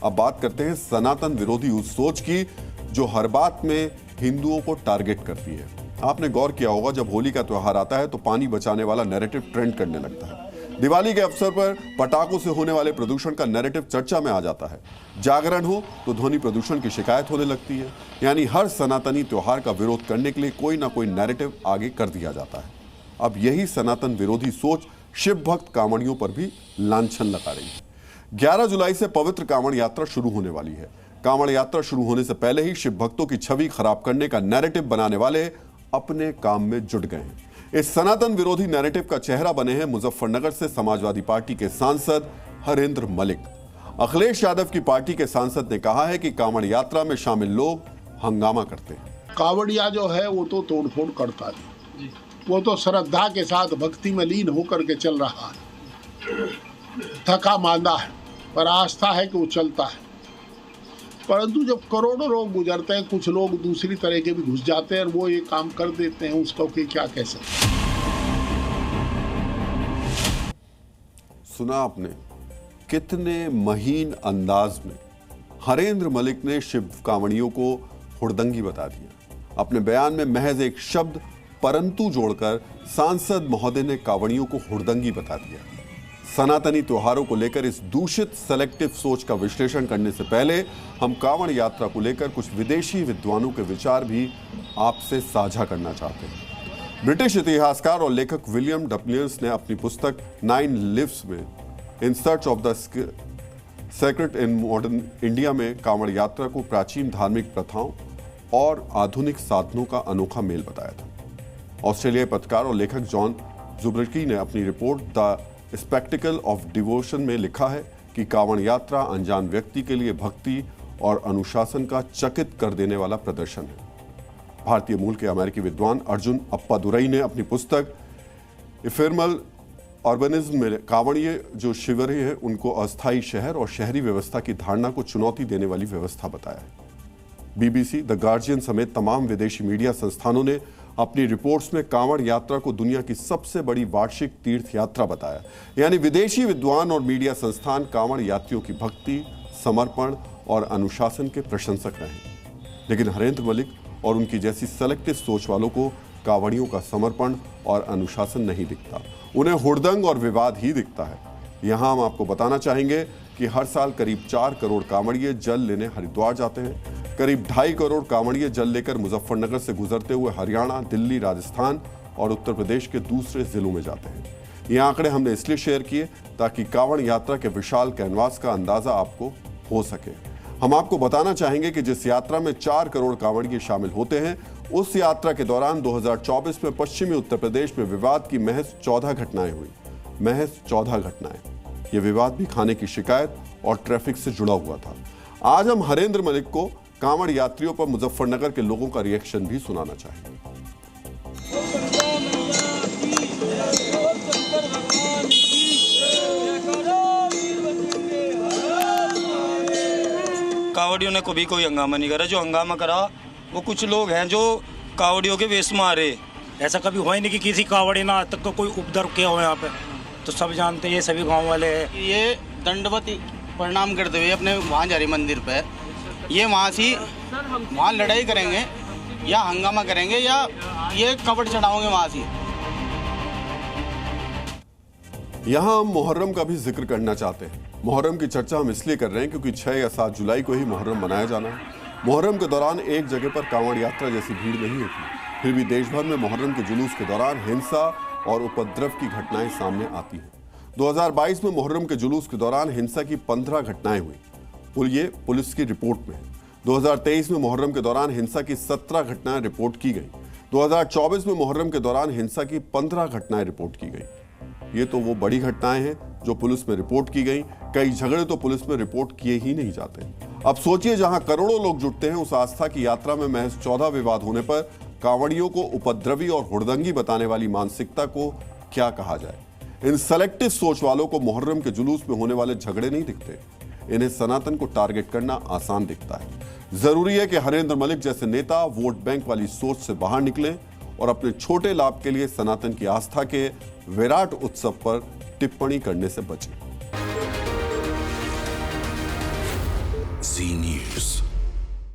अब बात करते हैं सनातन विरोधी उस सोच की जो हर बात में हिंदुओं को टारगेट करती है। आपने गौर किया होगा, जब होली का त्योहार आता है तो पानी बचाने वाला नैरेटिव ट्रेंड करने लगता है। दिवाली के अवसर पर पटाखों से होने वाले प्रदूषण का नैरेटिव चर्चा में आ जाता है। जागरण हो तो ध्वनि प्रदूषण की शिकायत होने लगती है। यानी हर सनातनी त्योहार का विरोध करने के लिए कोई ना कोई नैरेटिव आगे कर दिया जाता है। अब यही सनातन विरोधी सोच शिव भक्त कांवड़ियों पर भी लांछन लगा रही है। 11 जुलाई से पवित्र कांवड़ यात्रा शुरू होने वाली है। कांवड़ यात्रा शुरू होने से पहले ही शिव भक्तों की छवि खराब करने का नैरेटिव बनाने वाले अपने काम में जुट गए हैं। इस सनातन विरोधी नैरेटिव का चेहरा बने हैं मुजफ्फरनगर से समाजवादी पार्टी के सांसद हरेंद्र मलिक। अखिलेश यादव की पार्टी के सांसद ने कहा है कि कांवड़ यात्रा में शामिल लोग हंगामा करते हैं। कांवड़िया जो है वो तो तोड़फोड़ करता है, वो तो श्रद्धा के साथ भक्ति में लीन होकर के चल रहा है। थका मांदा है पर आस्था है कि वो चलता है। परंतु जब करोड़ों लोग गुजरते हैं, कुछ लोग दूसरी तरह के भी घुस जाते हैं और वो ये काम कर देते हैं, उसको कि क्या कह सकते। सुना आपने कितने महीन अंदाज में हरेंद्र मलिक ने शिव कांवड़ियों को हुड़दंगी बता दिया। अपने बयान में महज एक शब्द परंतु जोड़कर सांसद महोदय ने कांवड़ियों को हुड़दंगी बता दिया। सनातनी त्योहारों को लेकर इस दूषित सेलेक्टिव सोच का विश्लेषण करने से पहले हम कांवड़ यात्रा को लेकर कुछ विदेशी विद्वानों के विचार भी आपसे साझा करना चाहते हैं। ब्रिटिश इतिहासकार और लेखक विलियम डपलियर्स ने अपनी पुस्तक 9 लिव्स में in search of the sacred in modern India में कांवड़ यात्रा को प्राचीन धार्मिक प्रथाओं और आधुनिक साधनों का अनोखा मेल बताया था। ऑस्ट्रेलियाई पत्रकार और लेखक जॉन जुब्रकी ने अपनी report the spectacle of devotion में लिखा है कि कांवड़ यात्रा अनजान व्यक्ति के लिए भक्ति और अनुशासन का चकित कर देने वाला प्रदर्शन है। भारतीय मूल के अमेरिकी विद्वान अर्जुन अप्पादुरई ने अपनी पुस्तक इफेमरल अर्बनिज्म में कांवड़िए जो शिविर है उनको अस्थायी शहर और शहरी व्यवस्था की धारणा को चुनौती देने वाली व्यवस्था बताया है। बीबीसी, द गार्जियन समेत तमाम विदेशी मीडिया संस्थानों ने अपनी रिपोर्ट्स में कांवड़ यात्रा को दुनिया की सबसे बड़ी वार्षिक तीर्थ यात्रा बताया। यानी विदेशी विद्वान और मीडिया संस्थान कांवड़ यात्रियों की भक्ति, समर्पण और अनुशासन के प्रशंसक रहे। लेकिन हरेंद्र मलिक और उनकी जैसी सेलेक्टिव सोच वालों को कांवड़ियों का समर्पण और अनुशासन नहीं दिखता, उन्हें हुड़दंग और विवाद ही दिखता है। यहाँ हम आपको बताना चाहेंगे कि हर साल करीब 4 करोड़ कांवड़िए जल लेने हरिद्वार जाते हैं। करीब 2.5 करोड़ कांवड़िए जल लेकर मुजफ्फरनगर से गुजरते हुए हरियाणा, दिल्ली, राजस्थान और उत्तर प्रदेश के दूसरे जिलों में जाते हैं। ये आंकड़े हमने इसलिए शेयर किए ताकि कांवड़ यात्रा के विशाल कैनवास का अंदाजा आपको हो सके। हम आपको बताना चाहेंगे कि जिस यात्रा में 4 करोड़ कांवड़िए शामिल होते हैं, उस यात्रा के दौरान 2024 में पश्चिमी उत्तर प्रदेश में विवाद की महज 14 घटनाएं हुई। महज 14 घटनाएं। ये विवाद भी खाने की शिकायत और ट्रैफिक से जुड़ा हुआ था। आज हम हरेंद्र मलिक को कांवड़ यात्रियों पर मुजफ्फरनगर के लोगों का रिएक्शन भी सुनाना चाहेंगे। कांवड़ियों ने कभी कोई हंगामा नहीं करा। जो हंगामा करा वो कुछ लोग हैं जो कांवड़ियों के वेश में आ रहे। ऐसा कभी हुआ ही नहीं कि किसी कांवड़ी ना आज तक तो कोई उपद्रव किया हो यहाँ पे। तो सब जानते हैं, ये सभी गांव वाले हैं। ये दंडवत प्रणाम करते हुए अपने वहाँ जा रही मंदिर पे, ये वहाँ से वहाँ लड़ाई करेंगे या हंगामा करेंगे या ये कपड़ चढ़ाओगे वहाँ से। यहाँ हम मुहर्रम का भी जिक्र करना चाहते हैं। मुहर्रम की चर्चा हम इसलिए कर रहे हैं क्योंकि 6 या 7 जुलाई को ही मुहर्रम मनाया जाना है। मुहर्रम के दौरान एक जगह पर कांवड़ यात्रा जैसी भीड़ नहीं होती, फिर भी देश भर में मुहर्रम के जुलूस के दौरान हिंसा और उपद्रव की घटनाएं सामने आती हैं। 2022 में मुहर्रम के जुलूस के दौरान हिंसा की 15 घटनाएं हुई। ये पुलिस की रिपोर्ट में है। 2023 में मुहर्रम के दौरान हिंसा की 17 घटनाएं रिपोर्ट की गई। 2024 में मुहर्रम के दौरान हिंसा की 15 घटनाएं रिपोर्ट की गई। ये तो वो बड़ी घटनाएं हैं जो पुलिस में रिपोर्ट की गई। कई झगड़े तो पुलिस में रिपोर्ट किए ही नहीं जाते। अब सोचिए, जहां करोड़ों लोग जुटते हैं, उस आस्था की यात्रा में महज 14 विवाद होने पर कांवड़ियों को उपद्रवी और हुड़दंगी बताने वाली मानसिकता को क्या कहा जाए। इन सेलेक्टिव सोच वालों को मुहर्रम के जुलूस में होने वाले झगड़े नहीं दिखते, इन्हें सनातन को टारगेट करना आसान दिखता है। जरूरी है कि हरेंद्र मलिक जैसे नेता वोट बैंक वाली सोच से बाहर निकलें और अपने छोटे लाभ के लिए सनातन की आस्था के विराट उत्सव पर टिप्पणी करने से बचें। जी न्यूज।